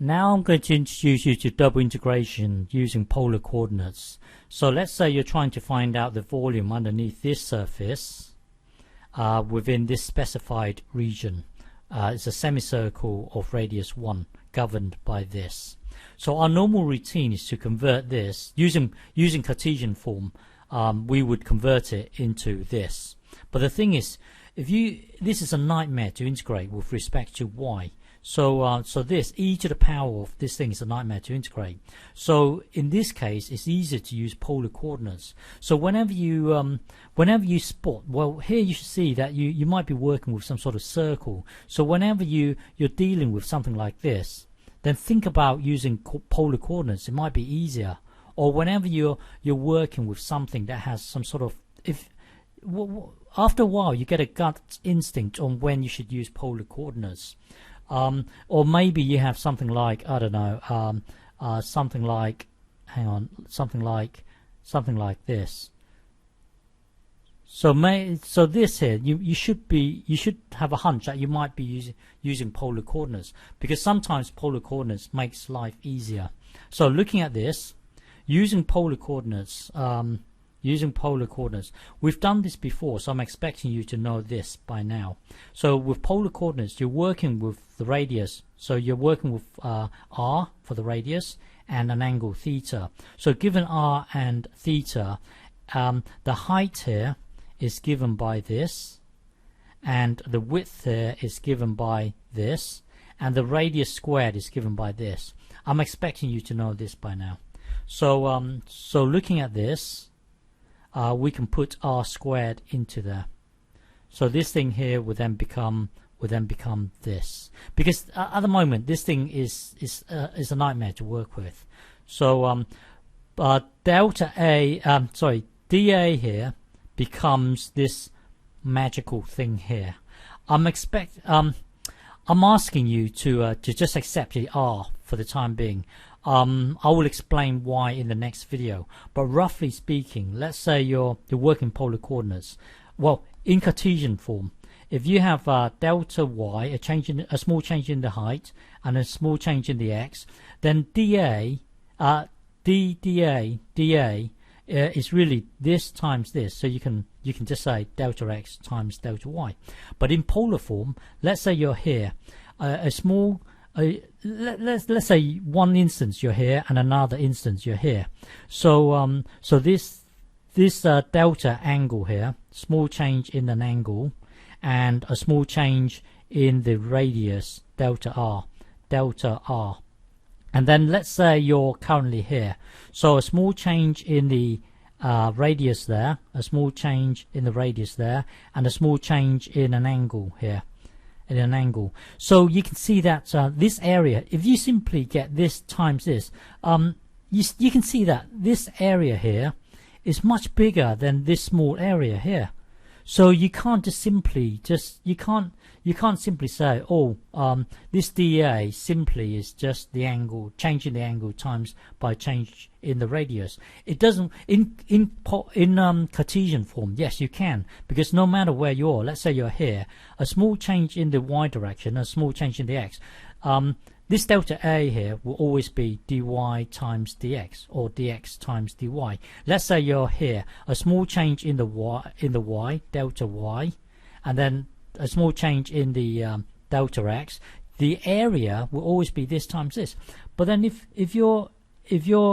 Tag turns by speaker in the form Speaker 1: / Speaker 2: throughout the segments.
Speaker 1: Now I'm going to introduce you to double integration using polar coordinates. So let's say you're trying to find out the volume underneath this surface within this specified region. It's a semicircle of radius 1 governed by this. So our normal routine is to convert this using Cartesian form. We would convert it into this. But the thing is, this is a nightmare to integrate with respect to y. So this e to the power of this thing is a nightmare to integrate. So in this case, it's easier to use polar coordinates. So whenever you spot, well, here you should see that you might be working with some sort of circle. So whenever you're dealing with something like this, then think about using polar coordinates. It might be easier. Or whenever you're working with something that has some sort of, after a while you get a gut instinct on when you should use polar coordinates. Or maybe you have something like, I don't know, something like this. So this here, you should have a hunch that you might be using polar coordinates, because sometimes polar coordinates makes life easier. So looking at this, using polar coordinates, we've done this before, so I'm expecting you to know this by now. So with polar coordinates, you're working with the radius. So you're working with r for the radius and an angle theta. So given r and theta, the height here is given by this, and the width here is given by this, and the radius squared is given by this. I'm expecting you to know this by now. So so looking at this, we can put r squared into there. So this thing here would then become this, because at the moment this thing is a nightmare to work with. So delta a, dA here becomes this magical thing here. I'm asking you to just accept the r for the time being. I will explain why in the next video, but roughly speaking, let's say you're working polar coordinates. Well, in Cartesian form, if you have delta y, a small change in the height and a small change in the x, then dA is really this times this. So you can just say delta x times delta y. But in polar form, let's say you're here, let's say one instance you're here and another instance you're here. So so this delta angle here, small change in an angle, and a small change in the radius delta r, and then let's say you're currently here. So a small change in the radius there, a small change in the radius there, and a small change in an angle here. In an angle. So you can see that this area, if you simply get this times this, you can see that this area here is much bigger than this small area here. So you can't just simply you can't simply say, oh, this dA simply is just the angle, changing the angle times by change in the radius. It doesn't in Cartesian form. Yes, you can, because no matter where you are, let's say you're here, a small change in the y direction, a small change in the x. This delta A here will always be dy times dx, or dx times dy. Let's say you're here, a small change in the y, delta y, and then a small change in the delta x. The area will always be this times this. But then if you're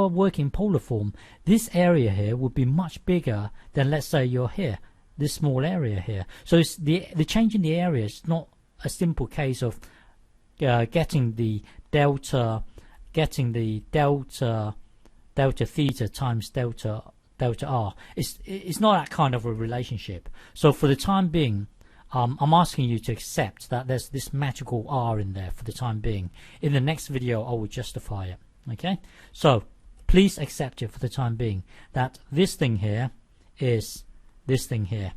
Speaker 1: working polar form, this area here would be much bigger than, let's say you're here, this small area here. So it's the change in the area is not a simple case of getting the delta theta times delta r. It's not that kind of a relationship. So for the time being, I'm asking you to accept that there's this magical r in there for the time being. In the next video, I will justify it. Okay, so please accept it for the time being, that this thing here is this thing here.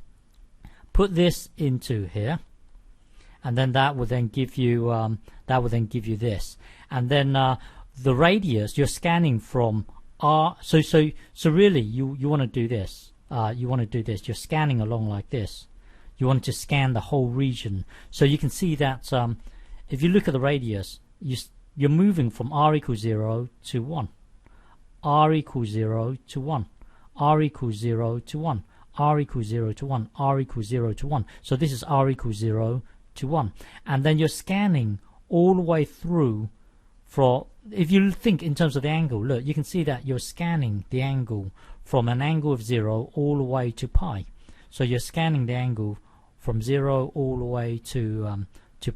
Speaker 1: Put this into here, and then that will then give you this, and then the radius you're scanning from r. So really you want to do this. You're scanning along like this. You want to scan the whole region. So you can see that if you look at the radius, you're moving from r equals 0 to 1, r equals 0 to 1, r equals 0 to 1, r equals 0 to 1, r equals 0 to 1. So this is r equals 0 to 1. And then you're scanning all the way through. For if you think in terms of the angle, look, you can see that you're scanning the angle from an angle of 0 all the way to pi. So you're scanning the angle from 0 all the way to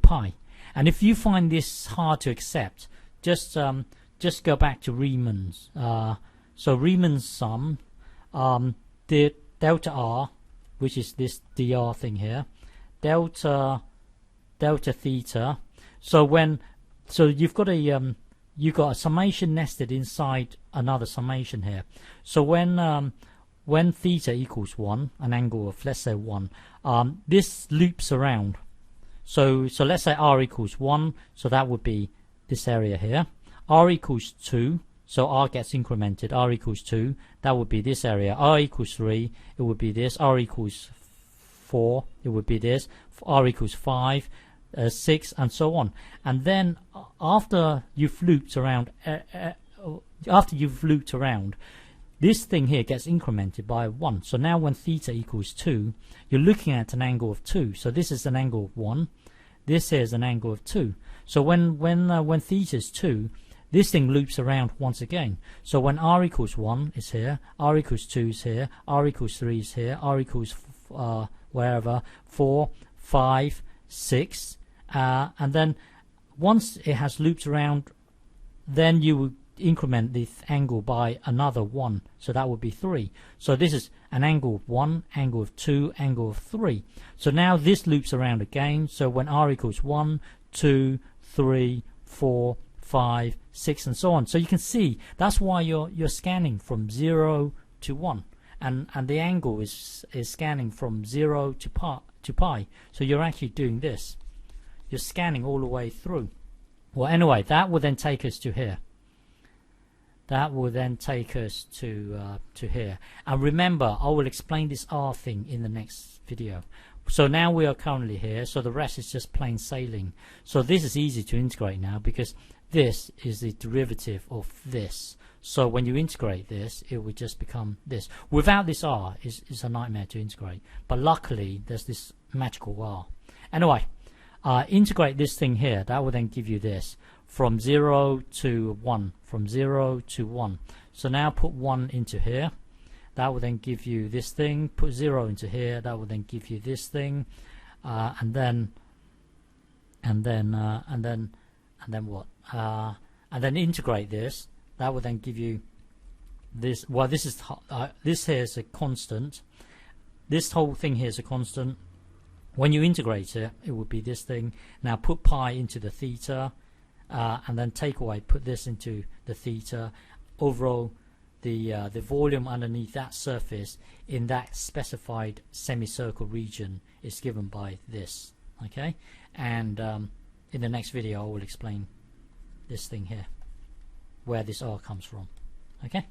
Speaker 1: pi. And if you find this hard to accept, just go back to Riemann's. So Riemann's sum, the delta r, which is this dr thing here, delta theta. So you've got a summation nested inside another summation here. So when theta equals 1, an angle of, let's say, 1, this loops around. So let's say r equals 1, so that would be this area here. R equals 2, so r gets incremented. R equals 2, that would be this area. R equals 3, it would be this. R equals 4, it would be this. R equals 5, 6, and so on. And then after you've looped around, this thing here gets incremented by 1. So now when theta equals 2, you're looking at an angle of 2. So this is an angle of 1. This here is an angle of 2. So when theta is 2, this thing loops around once again. So when r equals 1 is here, r equals 2 is here, r equals 3 is here, r equals wherever, 4, 5, 6, and then once it has looped around, then you will increment the angle by another 1, so that would be 3. So this is an angle of 1, angle of 2, angle of 3. So now this loops around again. So when r equals 1, 2, 3, 4, 5, 6, and so on. So you can see that's why you're scanning from 0 to 1, and the angle is scanning from 0 to pi. So you're actually doing this. You're scanning all the way through. Well, anyway, that will then take us to here. That will then take us to here. And remember, I will explain this R thing in the next video. So now we are currently here, so the rest is just plain sailing. So this is easy to integrate now because this is the derivative of this. So when you integrate this, it will just become this. Without this R, it's a nightmare to integrate. But luckily, there's this magical R. Anyway, integrate this thing here. That will then give you this. From 0 to 1. From 0 to 1. So now put 1 into here. That will then give you this thing. Put 0 into here. That will then give you this thing. And then what? And then integrate this. That will then give you this. Well, this here is a constant. This whole thing here is a constant. When you integrate it, it would be this thing. Now put pi into the theta, and then take away. Put this into the theta. Overall, the volume underneath that surface in that specified semicircle region is given by this. Okay, and in the next video I will explain this thing here, where this R comes from. Okay.